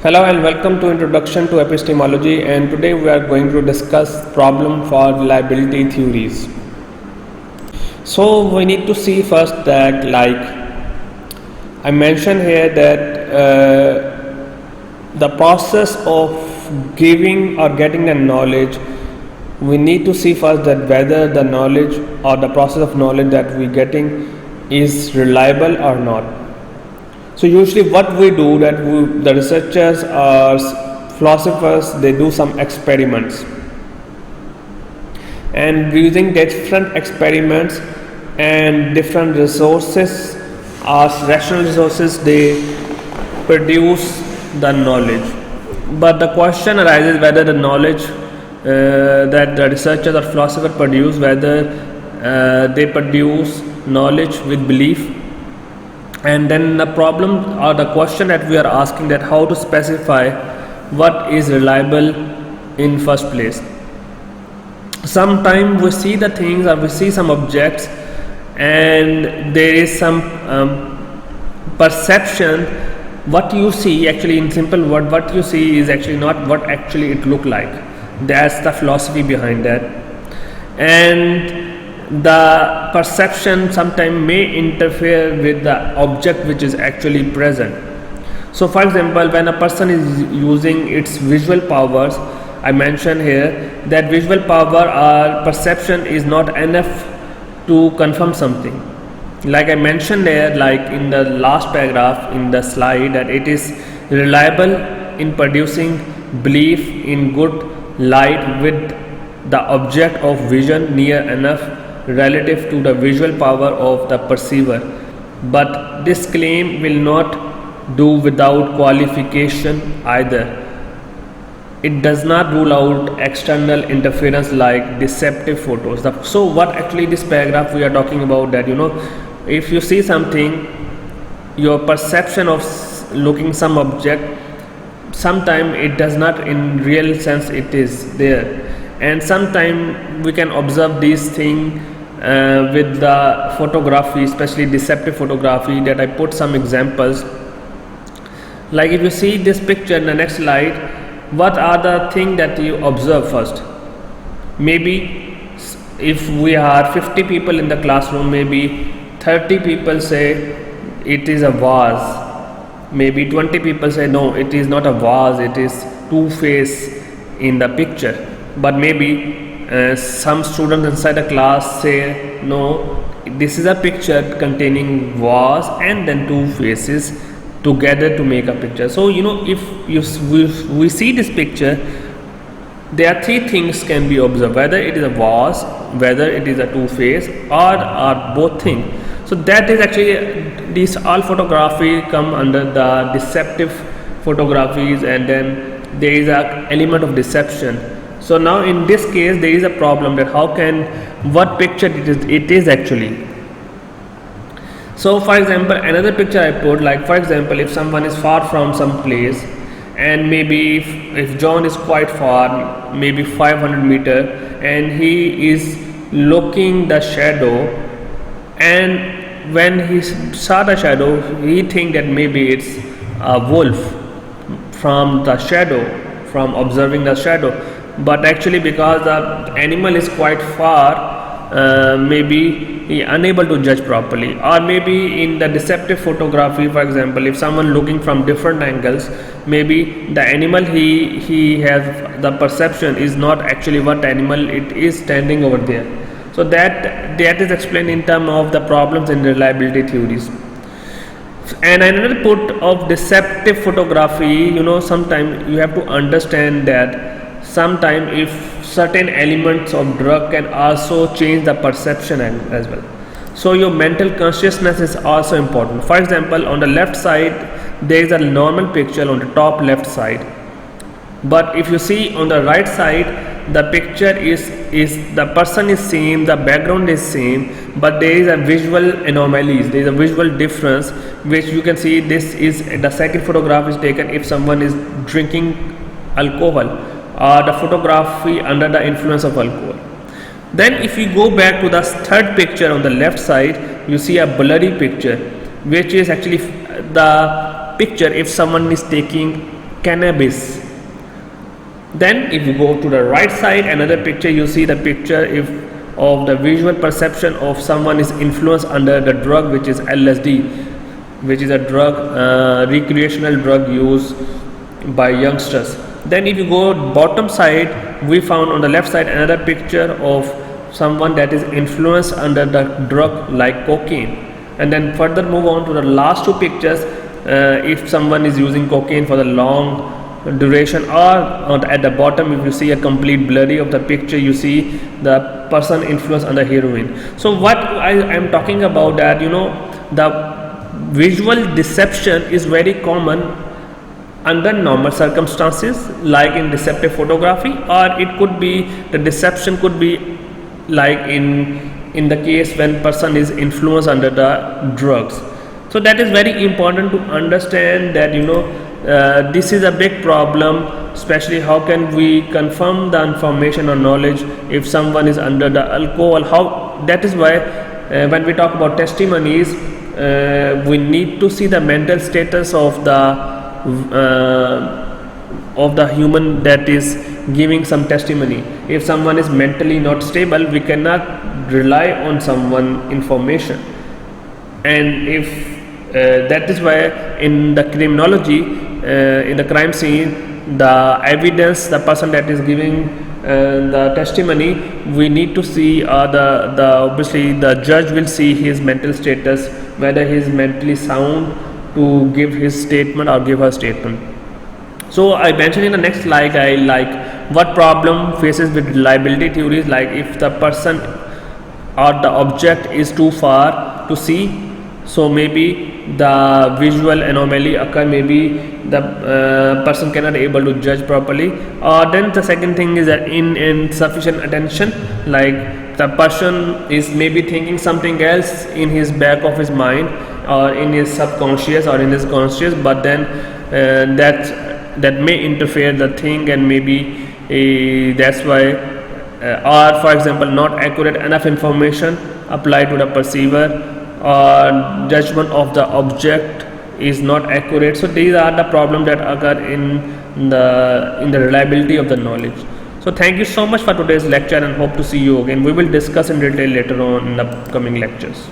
Hello and welcome to Introduction to Epistemology, and today we are going to discuss problem for reliability theories. So we need to see first that I mentioned here that the process of giving or getting the knowledge, we need to see first that whether the knowledge or the process of knowledge that we're getting is reliable or not. So usually what we do that the researchers or philosophers, they do some experiments, and using different experiments and different resources or rational resources, they produce the knowledge. But the question arises whether the knowledge that the researchers or philosophers produce, whether they produce knowledge with belief. And then the problem or the question that we are asking, that how to specify what is reliable in first place. Sometimes we see the things or we see some objects and there is some perception. What you see, actually in simple word, what you see is actually not what actually it look like. That's the philosophy behind that. And the perception sometimes may interfere with the object which is actually present. So for example, when a person is using its visual powers, I mentioned here that visual power or perception is not enough to confirm something. Like I mentioned there, like in the last paragraph in the slide, that it is reliable in producing belief in good light with the object of vision near enough relative to the visual power of the perceiver. But this claim will not do without qualification either. It does not rule out external interference like deceptive photos. So what actually this paragraph we are talking about, that if you see something, your perception of looking some object, sometimes it does not in real sense it is there, and sometimes we can observe these things with the photography, especially deceptive photography, that I put some examples. Like if you see this picture in the next slide, what are the things that you observe first? Maybe if we are 50 people in the classroom, maybe 30 people say it is a vase, maybe 20 people say no, it is not a vase, it is two face in the picture. But maybe some students inside the class say no, this is a picture containing vase and then two faces together to make a picture. So if we see this picture, there are three things can be observed: whether it is a vase, whether it is a two face, or both things. So that is actually, these all photography come under the deceptive photographies, and then there is an element of deception. So now in this case there is a problem that what picture it is actually. So for example, another picture I put, like for example, if someone is far from some place, and maybe if John is quite far, maybe 500 meter, and he is looking the shadow, and when he saw the shadow, he think that maybe it's a wolf from the shadow, from observing the shadow. But actually, because the animal is quite far, maybe he unable to judge properly. Or maybe in the deceptive photography, for example, if someone looking from different angles, maybe the animal he has the perception is not actually what animal it is standing over there. So that is explained in terms of the problems in reliability theories. And another put of deceptive photography, sometimes you have to understand that sometimes if certain elements of drug can also change the perception as well. So your mental consciousness is also important. For example, on the left side there is a normal picture on the top left side, but if you see on the right side, the picture is the person is same, the background is same, but there is a visual anomalies, there is a visual difference, which you can see. This is the second photograph is taken if someone is drinking alcohol, or the photography under the influence of alcohol. Then if you go back to the third picture on the left side, you see a blurry picture, which is actually the picture if someone is taking cannabis. Then if you go to the right side, another picture, you see the picture if of the visual perception of someone is influenced under the drug, which is LSD, which is a drug, recreational drug used by youngsters. Then if you go bottom side, we found on the left side another picture of someone that is influenced under the drug like cocaine. And then further move on to the last two pictures, if someone is using cocaine for the long duration, or at the bottom if you see a complete blurry of the picture, you see the person influenced under heroin. So what I am talking about that, the visual deception is very common under normal circumstances, like in deceptive photography, or it could be the deception could be like in the case when person is influenced under the drugs. So that is very important to understand that this is a big problem, especially how can we confirm the information or knowledge if someone is under the alcohol. How that is why when we talk about testimonies, we need to see the mental status of the human that is giving some testimony. If someone is mentally not stable, we cannot rely on someone information. And if that is why in the criminology, in the crime scene, the evidence, the person that is giving the testimony, we need to see obviously the judge will see his mental status, whether he is mentally sound to give his statement or give her statement. So I mentioned in the next slide, I like what problem faces with reliability theories, like if the person or the object is too far to see, so maybe the visual anomaly occur, maybe the person cannot able to judge properly. Or then the second thing is that insufficient attention, like the person is maybe thinking something else in his back of his mind or in his subconscious or in his conscious, but then that may interfere the thing, and maybe that's why or for example not accurate enough information applied to the perceiver, or judgment of the object is not accurate. So these are the problems that occur in the reliability of the knowledge. So thank you so much for today's lecture, and hope to see you again. We will discuss in detail later on in the upcoming lectures.